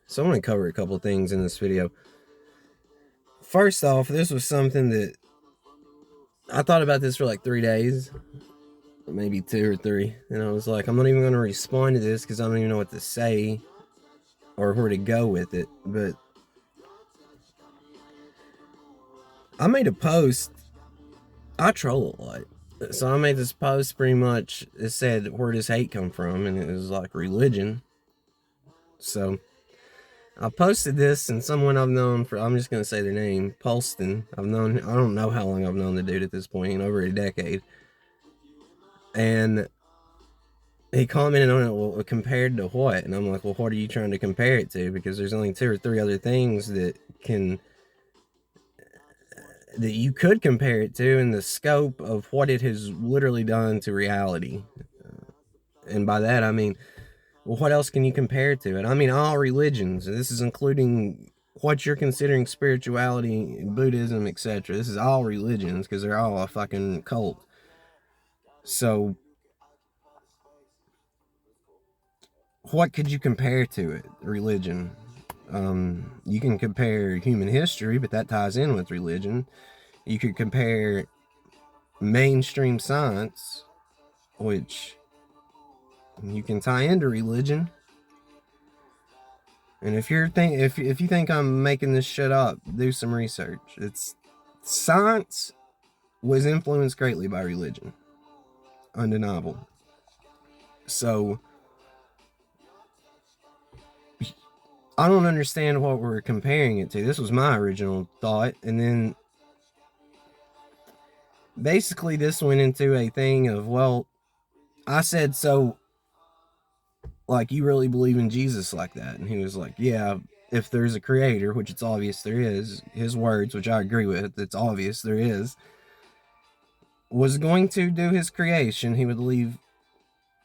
So I'm going to cover a couple things in this video. First off, this was something that I thought about this for like 3 days, maybe 2 or 3, and I was like, I'm not even going to respond to this because I don't even know what to say or where to go with it. But I made a post. I troll a lot. So I made this post pretty much. It said, where does hate come from? And it was like religion. So I posted this, and someone I've known for, I'm just going to say their name, Paulston. I don't know how long I've known the dude at this point, over a decade. And he commented on it, well, compared to what? And I'm like, well, what are you trying to compare it to? Because there's only 2 or 3 other things that you could compare it to in the scope of what it has literally done to reality. And by that, I mean, well, what else can you compare it to? And I mean, all religions. This is including what you're considering spirituality, Buddhism, etc. This is all religions because they're all a fucking cult. So, what could you compare to it? Religion. You can compare human history, but that ties in with religion. You could compare mainstream science, which you can tie into religion. And if you think I'm making this shit up, do some research. It's science was influenced greatly by religion, undeniable. So I don't understand what we're comparing it to. This was my original thought, and then basically this went into a thing of, well, I said, so like, you really believe in Jesus like that? And he was like, yeah, if there's a creator, which it's obvious there is, his words, which I agree with, it's obvious there is, was going to do his creation, he would leave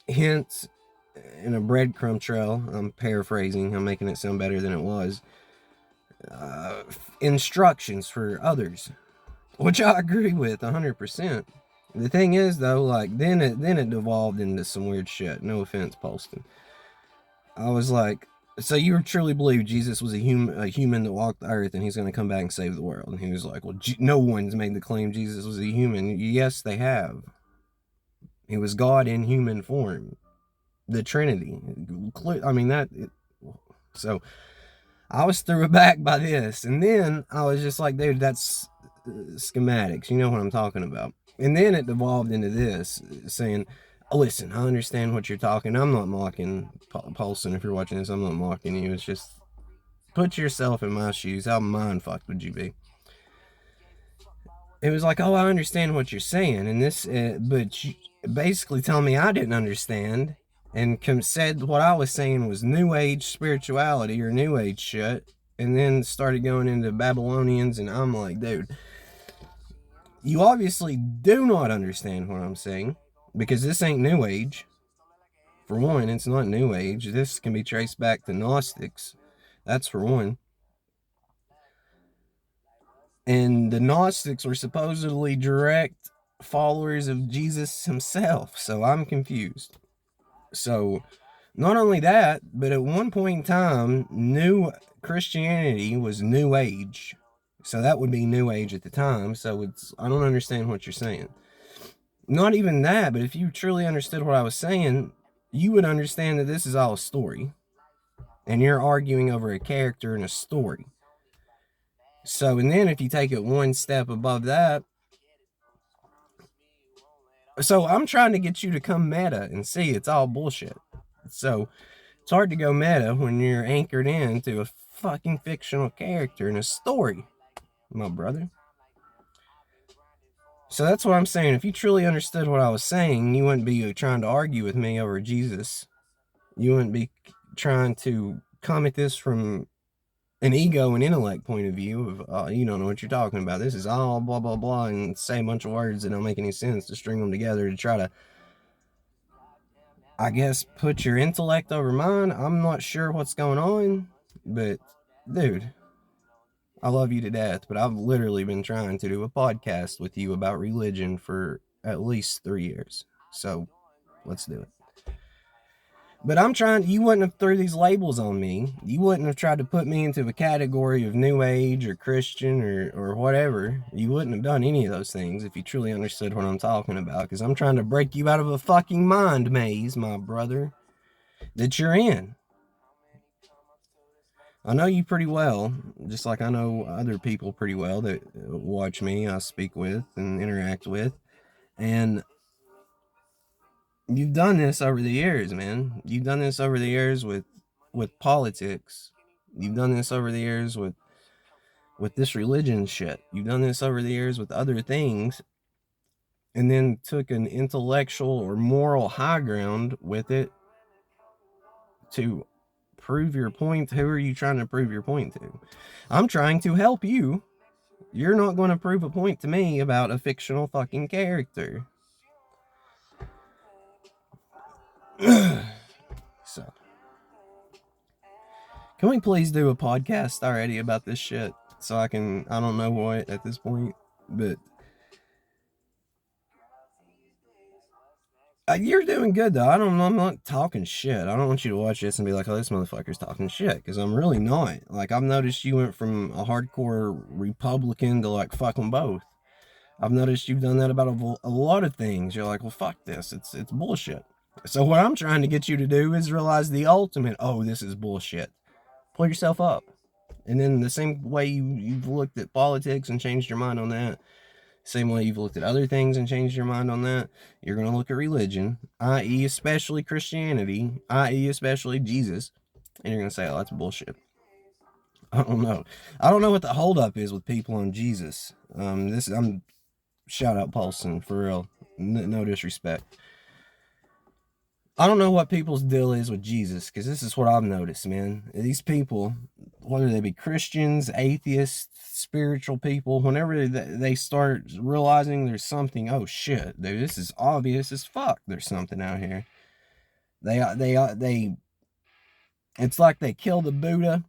hints in a breadcrumb trail. I'm paraphrasing, I'm making it sound better than it was. Instructions for others, which I agree with 100%. The thing is, though, like, then it devolved into some weird shit. No offense, Paulston. I was like, so you truly believe Jesus was a human that walked the earth, and he's going to come back and save the world? And he was like, well, no one's made the claim Jesus was a human. Yes, they have. He was God in human form, the Trinity. I mean that. So I was threw aback by this, and then I was just like, dude, that's schematics. You know what I'm talking about. And then it devolved into this, saying, listen, I understand what you're talking. I'm not mocking Paulson. If you're watching this, I'm not mocking you. It's just, put yourself in my shoes. How mind fucked would you be? It was like, oh, I understand what you're saying, and this, but you basically telling me I didn't understand, and said what I was saying was New Age spirituality or New Age shit, and then started going into Babylonians, and I'm like, dude, you obviously do not understand what I'm saying, because this ain't New Age. For one, it's not New Age. This can be traced back to Gnostics. That's for one. And the Gnostics were supposedly direct followers of Jesus himself. So I'm confused. So not only that, but at one point in time, New Christianity was New Age. So that would be New Age at the time. So I don't understand what you're saying. Not even that, but if you truly understood what I was saying, you would understand that this is all a story. And you're arguing over a character in a story. So, and then if you take it one step above that, so I'm trying to get you to come meta and see it's all bullshit. So it's hard to go meta when you're anchored into a fucking fictional character in a story, my brother. So that's what I'm saying. If you truly understood what I was saying, you wouldn't be trying to argue with me over Jesus. You wouldn't be trying to come at this from an ego and intellect point of view of, you don't know what you're talking about. This is all blah, blah, blah, and say a bunch of words that don't make any sense to string them together to try to, I guess, put your intellect over mine. I'm not sure what's going on, but dude, I love you to death, but I've literally been trying to do a podcast with you about religion for at least 3 years. So let's do it. But you wouldn't have threw these labels on me. You wouldn't have tried to put me into a category of New Age or Christian or whatever. You wouldn't have done any of those things if you truly understood what I'm talking about. Because I'm trying to break you out of a fucking mind maze, my brother, that you're in. I know you pretty well, just like I know other people pretty well that watch me, I speak with, and interact with. And you've done this over the years, man. You've done this over the years with politics. You've done this over the years with this religion shit. You've done this over the years with other things, and then took an intellectual or moral high ground with it to prove your point. Who are you trying to prove your point to? I'm trying to help you. You're not going to prove a point to me about a fictional fucking character. So, can we please do a podcast already about this shit? So I don't know what at this point, but you're doing good though. I'm not talking shit. I don't want you to watch this and be like, oh, this motherfucker's talking shit, because I'm really not. Like, I've noticed you went from a hardcore Republican to like fuck them both. I've noticed you've done that about a lot of things. You're like, well, fuck this. It's bullshit. So what I'm trying to get you to do is realize the ultimate, oh, this is bullshit. Pull yourself up. And then the same way you've looked at politics and changed your mind on that, same way you've looked at other things and changed your mind on that, you're going to look at religion, i.e. especially Christianity, i.e. especially Jesus, and you're going to say, oh, that's bullshit. I don't know. I don't know what the holdup is with people on Jesus. I'm shout out Paulson, for real. No disrespect. I don't know what people's deal is with Jesus, because this is what I've noticed, man. These people, whether they be Christians, atheists, spiritual people, whenever they start realizing there's something, oh shit, dude, this is obvious as fuck. There's something out here. It's like they killed the Buddha.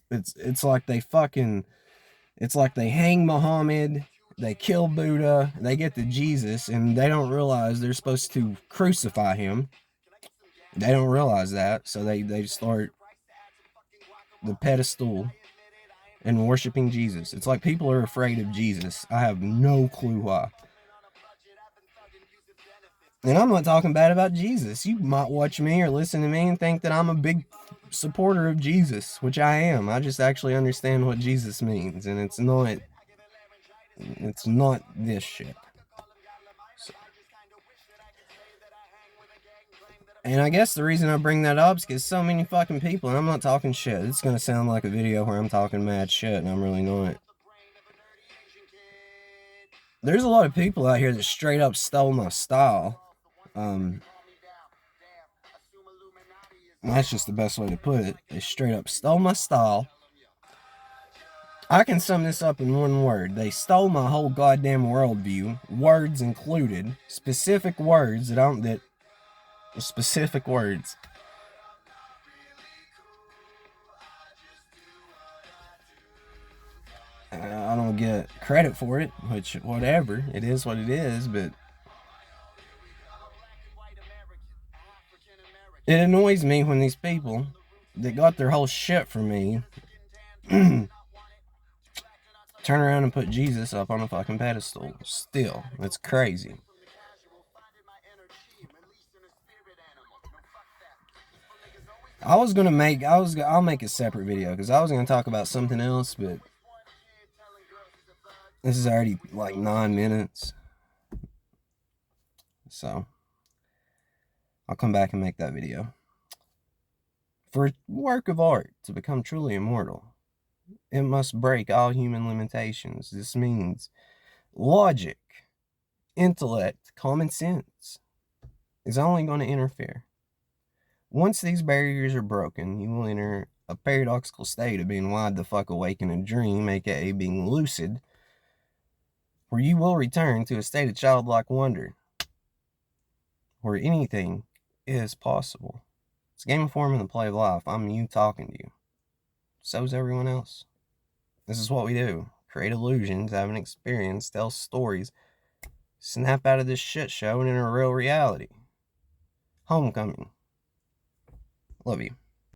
It's like they hang Muhammad. They kill Buddha, they get to Jesus, and they don't realize they're supposed to crucify him. They don't realize that, so they start the pedestal and worshiping Jesus. It's like people are afraid of Jesus. I have no clue why. And I'm not talking bad about Jesus. You might watch me or listen to me and think that I'm a big supporter of Jesus, which I am. I just actually understand what Jesus means, and it's not this shit. So. And I guess the reason I bring that up is because so many fucking people, and I'm not talking shit. It's going to sound like a video where I'm talking mad shit, and I'm really not. There's a lot of people out here that straight up stole my style. That's just the best way to put it. They straight up stole my style. I can sum this up in one word. They stole my whole goddamn worldview, words included, specific words specific words. I don't get credit for it, which, whatever, it is what it is, but it annoys me when these people that got their whole shit from me turn around and put Jesus up on a fucking pedestal. Still, it's crazy. I'll make a separate video, because I was gonna talk about something else, but this is already like 9 minutes, so I'll come back and make that video. For a work of art to become truly immortal, it must break all human limitations. This means logic, intellect, common sense is only going to interfere. Once these barriers are broken, you will enter a paradoxical state of being wide the fuck awake in a dream, aka being lucid, where you will return to a state of childlike wonder, where anything is possible. It's a game of form and the play of life. I'm you talking to you. So's everyone else. This is what we do. Create illusions, have an experience, tell stories, snap out of this shit show and enter a real reality. Homecoming. Love you.